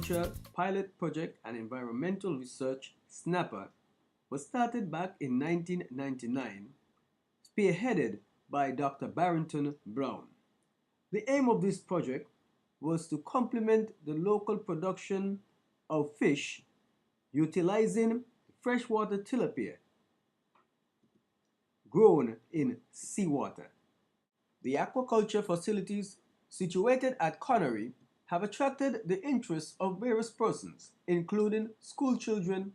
Aquaculture Pilot Project and Environmental Research SNAPA was started back in 1999, spearheaded by Dr. Barrington Brown. The aim of this project was to complement the local production of fish utilizing freshwater tilapia grown in seawater. The aquaculture facilities situated at Connery have attracted the interest of various persons, including school children,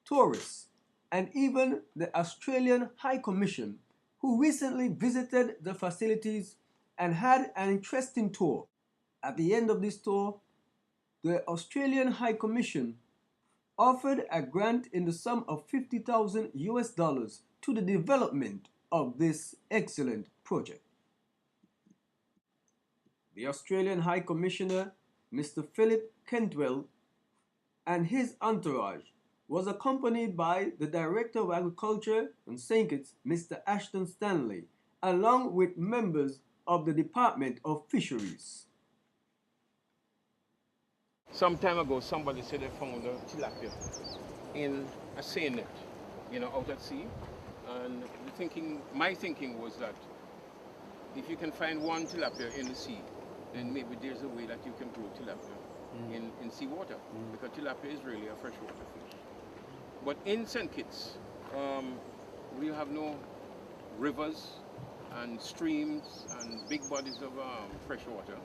tourists, and even the Australian High Commission, who recently visited the facilities and had an interesting tour. At the end of this tour, the Australian High Commission offered a grant in the sum of 50,000 US dollars to the development of this excellent project. The Australian High Commissioner, Mr. Philip Cantwell, and his entourage was accompanied by the Director of Agriculture and St. Kitts, Mr. Ashton Stanley, along with members of the Department of Fisheries. Some time ago, somebody said they found a tilapia in a seine net, out at sea. And my thinking was that if you can find one tilapia in the sea, then maybe there's a way that you can grow tilapia in seawater, because tilapia is really a freshwater fish. But in St. Kitts, we have no rivers and streams and big bodies of fresh water,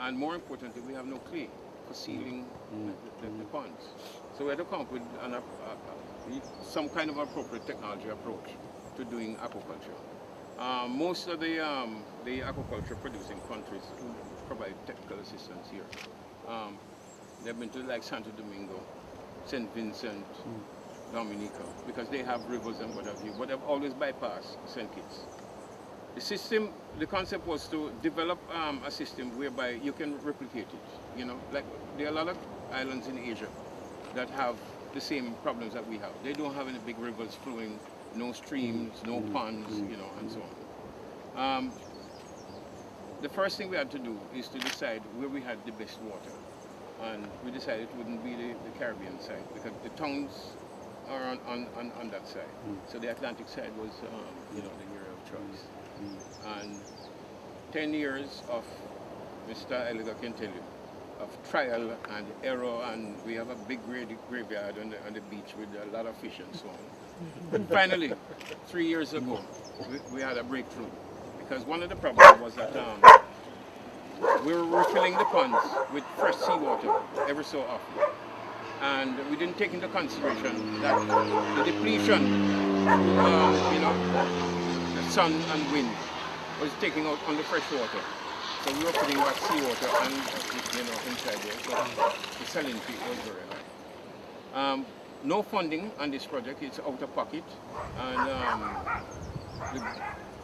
and more importantly, we have no clay for sealing the ponds. So we had to come up with some kind of appropriate technology approach to doing aquaculture. Most of the aquaculture producing countries who provide technical assistance here, they've been to like Santo Domingo, St. Vincent, Dominica, because they have rivers and what have you, but they've always bypassed St. Kitts. The concept was to develop a system whereby you can replicate it. Like there are a lot of islands in Asia that have the same problems that we have. They don't have any big rivers flowing, no streams, no ponds, and so on. The first thing we had to do is to decide where we had the best water. And we decided it wouldn't be the Caribbean side, because the towns are on that side. So the Atlantic side was, the area of choice. And 10 years of Mr. Eliga can tell you, of trial and error, and we have a big graveyard on the beach with a lot of fish and so on. But finally, 3 years ago, we had a breakthrough, because one of the problems was that we were refilling the ponds with fresh seawater every so often. And we didn't take into consideration that the depletion, the sun and wind was taking out on the fresh water. So we were putting back seawater and, inside there. So the salinity was very high. No funding on this project, it's out of pocket. And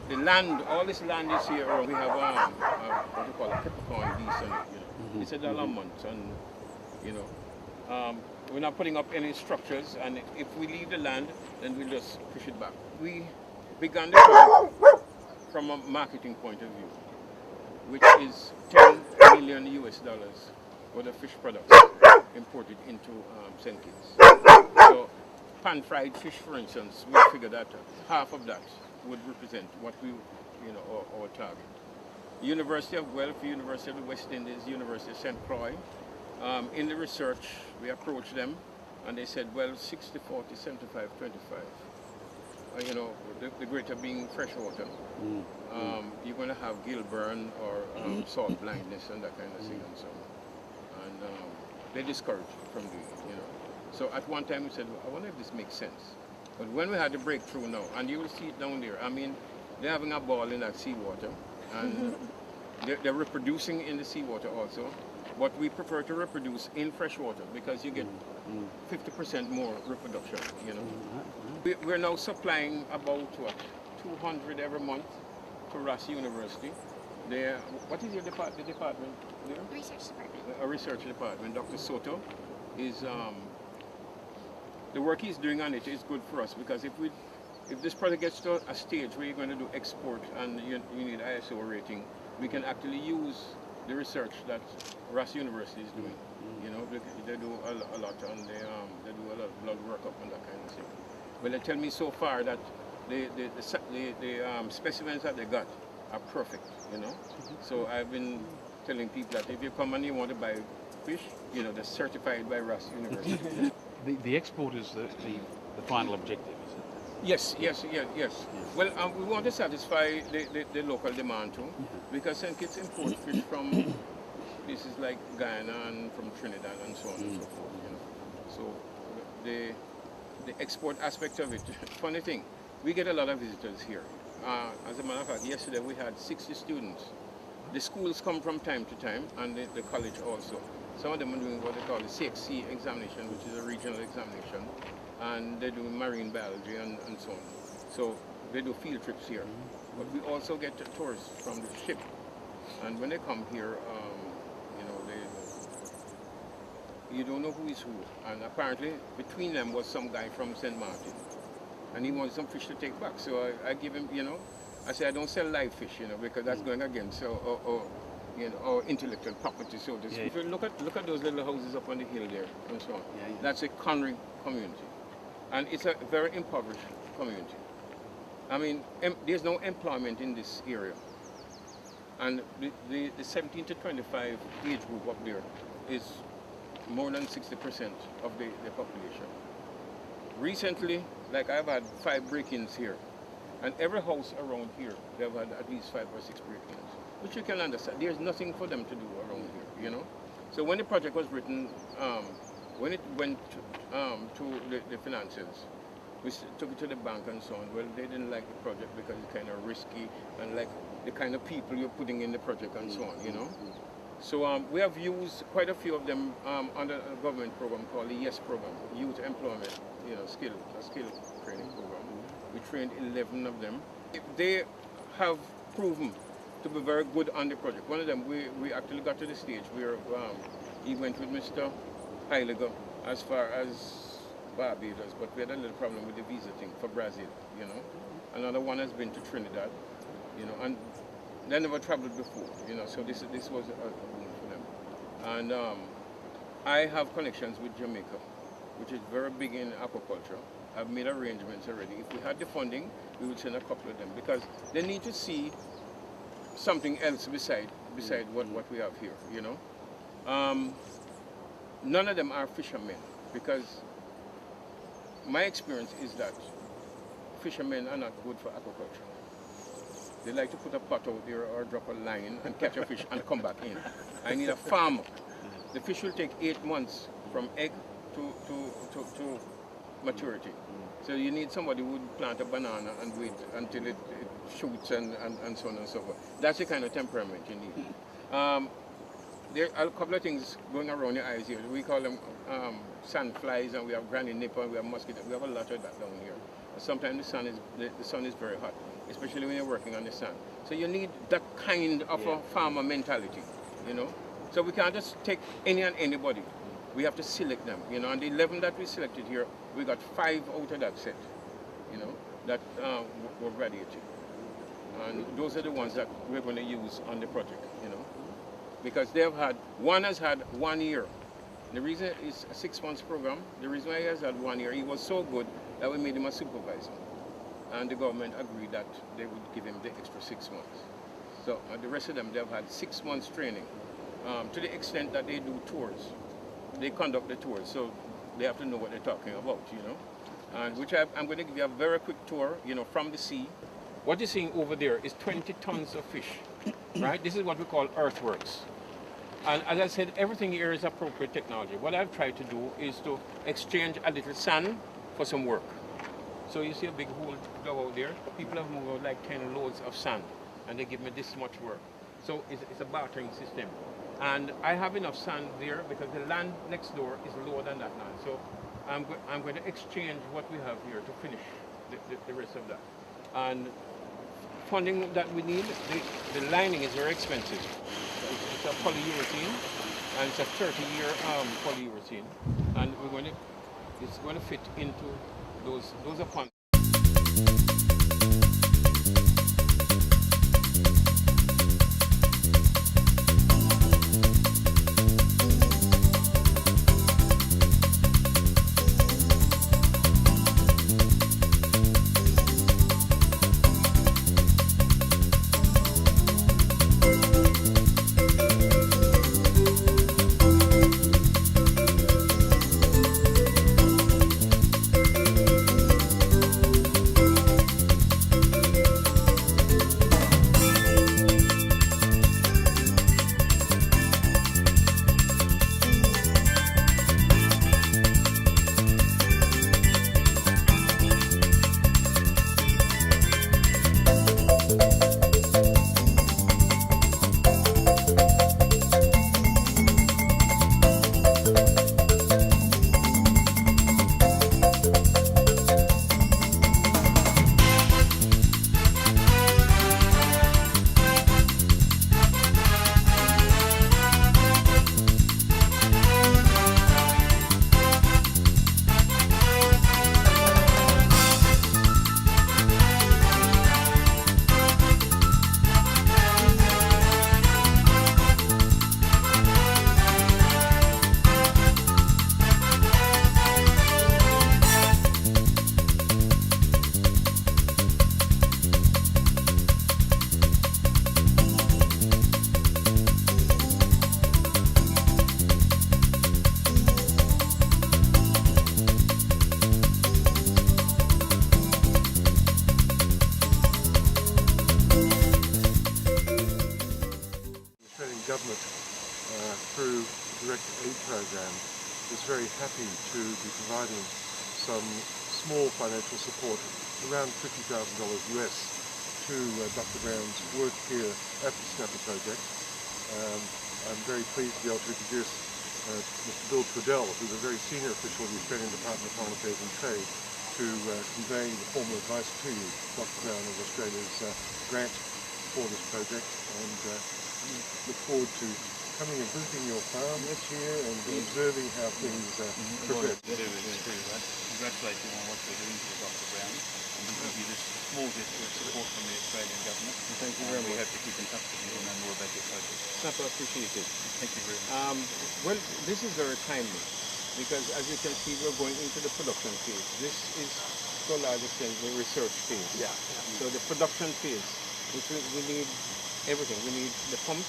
the land, all this land is here, we have what you call a peppercorn lease on it, It's $1 a month, and we're not putting up any structures, and if we leave the land, then we'll just push it back. We began the project from a marketing point of view, which is 10 million US dollars for the fish products imported into St. Kitts. So pan-fried fish, for instance, we figured that half of that would represent what we, our target. University of Guelph, University of the West Indies, University of St. Croix. In the research, we approached them, and they said, well, 60-40, 75-25. The greater being freshwater. You're going to have gill burn or salt blindness and that kind of thing and so on. And they discouraged from doing it, So at one time we said, well, I wonder if this makes sense. But when we had the breakthrough now, and you will see it down there, they're having a ball in that seawater, and they're reproducing in the seawater also. But we prefer to reproduce in freshwater because you get 50% more reproduction, We're now supplying about 200 every month to Ross University. What is your department there? Research department. A research department. Dr. Soto is, the work he's doing on it is good for us, because if this project gets to a stage where you're going to do export and you need ISO rating, we can actually use the research that Ross University is doing You know, they do a lot, and they do a lot of blood workup and that kind of thing. But they tell me so far that the specimens that they got are perfect, you know. So I've been telling people that if you come and you want to buy fish, you know, they're certified by Ross University. The export is the final objective, is it? Yes. Well, we want to satisfy the local demand too, because St. Kitts imports fish from places like Guyana and from Trinidad and so on and so forth, you know. So the export aspect of it, funny thing, we get a lot of visitors here. As a matter of fact, yesterday we had 60 students. The schools come from time to time, and the college also. Some of them are doing what they call the CXC examination, which is a regional examination, and they're doing marine biology and so on. So they do field trips here. But we also get tourists from the ship, and when they come here, you know, you don't know who is who. And apparently, between them was some guy from St. Martin, and he wanted some fish to take back. So I give him, you know, I say I don't sell live fish, you know, because that's going against you know, our intellectual property. So to speak. If you look at those little houses up on the hill there and so on, that's a Connery community, and it's a very impoverished community. I mean, there's no employment in this area, and the 17 to 25 age group up there is more than 60% of the population. Recently, like I've had 5 break-ins here, and every house around here, they've had at least 5 or 6 break-ins, which you can understand. There's nothing for them to do around here, you know? So when the project was written, when it went to the financiers, we took it to the bank and so on. Well, they didn't like the project because it's kind of risky and like the kind of people you're putting in the project and so on, you know? So we have used quite a few of them under a government program called the YES program, Youth Employment, you know, skill training program. We trained 11 of them. They have proven to be very good on the project. One of them, we actually got to the stage where he went with Mr. Heiliger as far as Barbados, but we had a little problem with the visa thing for Brazil, you know. Another one has been to Trinidad, you know, and they never traveled before, you know, so this was a boon for them. And I have connections with Jamaica, which is very big in aquaculture. I've made arrangements already. If we had the funding, we would send a couple of them because they need to see something else beside what we have here, you know. None of them are fishermen because my experience is that fishermen are not good for aquaculture. They like to put a pot out there or drop a line and catch a fish and come back in. I need a farmer. The fish will take 8 months from egg to maturity. So you need somebody who would plant a banana and wait until it shoots and so on and so forth. That's the kind of temperament you need. There are a couple of things going around your eyes here. We call them sandflies, and we have granny nipper, and we have mosquito. We have a lot of that down here. Sometimes the sun is very hot, especially when you're working on the sun. So you need that kind of a farmer mentality, you know. So we can't just take any and anybody. We have to select them, you know. And the 11 that we selected here, we got 5 out of that set, you know, that were graduated. And those are the ones that we're going to use on the project, you know, because one has had 1 year. The reason it's a 6 months program, the reason why he has had 1 year, he was so good that we made him a supervisor. And the government agreed that they would give him the extra 6 months. So the rest of them, they've had 6 months training to the extent that they do tours. They conduct the tours, so they have to know what they're talking about, you know. And which I'm going to give you a very quick tour, you know, from the sea. What you're seeing over there is 20 tons of fish, right? This is what we call earthworks. And as I said, everything here is appropriate technology. What I've tried to do is to exchange a little sand for some work. So you see a big hole dug out there. People have moved out like 10 loads of sand, and they give me this much work. So it's a bartering system. And I have enough sand there because the land next door is lower than that land. So I'm going to exchange what we have here to finish the rest of that. And funding that we need, the lining is very expensive. It's a polyurethane, and it's a 30-year polyurethane. And it's going to fit into those upon. government through the Direct Aid Program is very happy to be providing some small financial support, around $50,000 US, to Dr. Brown's work here at the Snapper Project. I'm very pleased to be able to introduce Mr. Bill Trudell, who's a very senior official of the Australian Department of Foreign Affairs and Trade, to convey the formal advice to you, Dr. Brown, of Australia's grant for this project, and look forward to coming and visiting your farm this year and observing how things progress. Congratulate you on what you're doing for Dr. Brown, and we give you this small gesture of support from the Australian government. Thank you very much. We hope to keep in touch with you and know more about your project. Snapper, appreciate it. Thank you very much. Well, this is very timely because, as you can see, we're going into the production phase. This is, to a large extent, the research phase. Yeah. So the production phase, which we need everything. We need the pumps,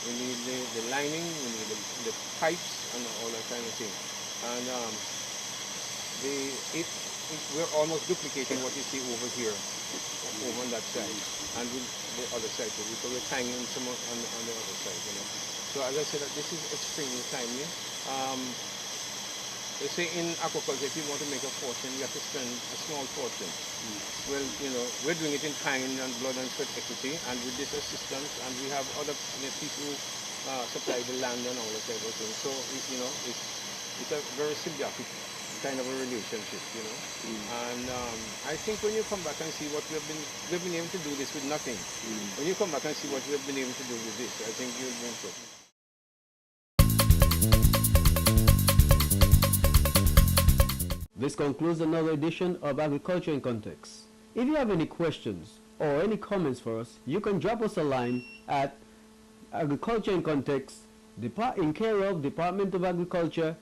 we need the lining, we need the pipes, and all that kind of thing. And we're almost duplicating what you see over here, over on that side, and with the other side, because we're tying in some on the other side, you know. So as I said, this is extremely timely. They say in aquaculture, if you want to make a fortune, you have to spend a small fortune. Well, you know, we're doing it in time and blood and sweat equity, and with this assistance, and we have other people who supply the land and all that type of thing. So, you know, it's a very symbiotic kind of a relationship, you know. And I think when you come back and see what we've been able to do this with nothing. When you come back and see what we've been able to do with this, I think you'll be impressed. This concludes another edition of Agriculture in Context. If you have any questions or any comments for us, you can drop us a line at Agriculture in Context, in care of Department of Agriculture,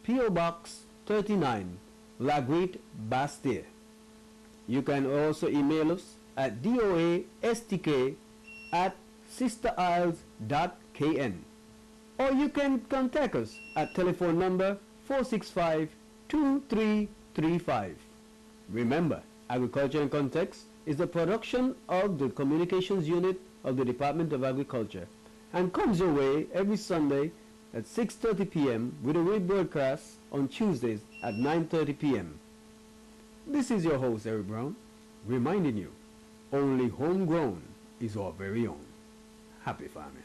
P.O. Box 39, Lagreet, Bastille. You can also email us at doastk@sisterisles.kn, or you can contact us at telephone number 465-2335. Remember, Agriculture in Context is a production of the Communications Unit of the Department of Agriculture and comes your way every Sunday at 6:30 p.m. with a rebroadcast on Tuesdays at 9:30 p.m. This is your host, Eric Brown, reminding you, only homegrown is our very own. Happy farming.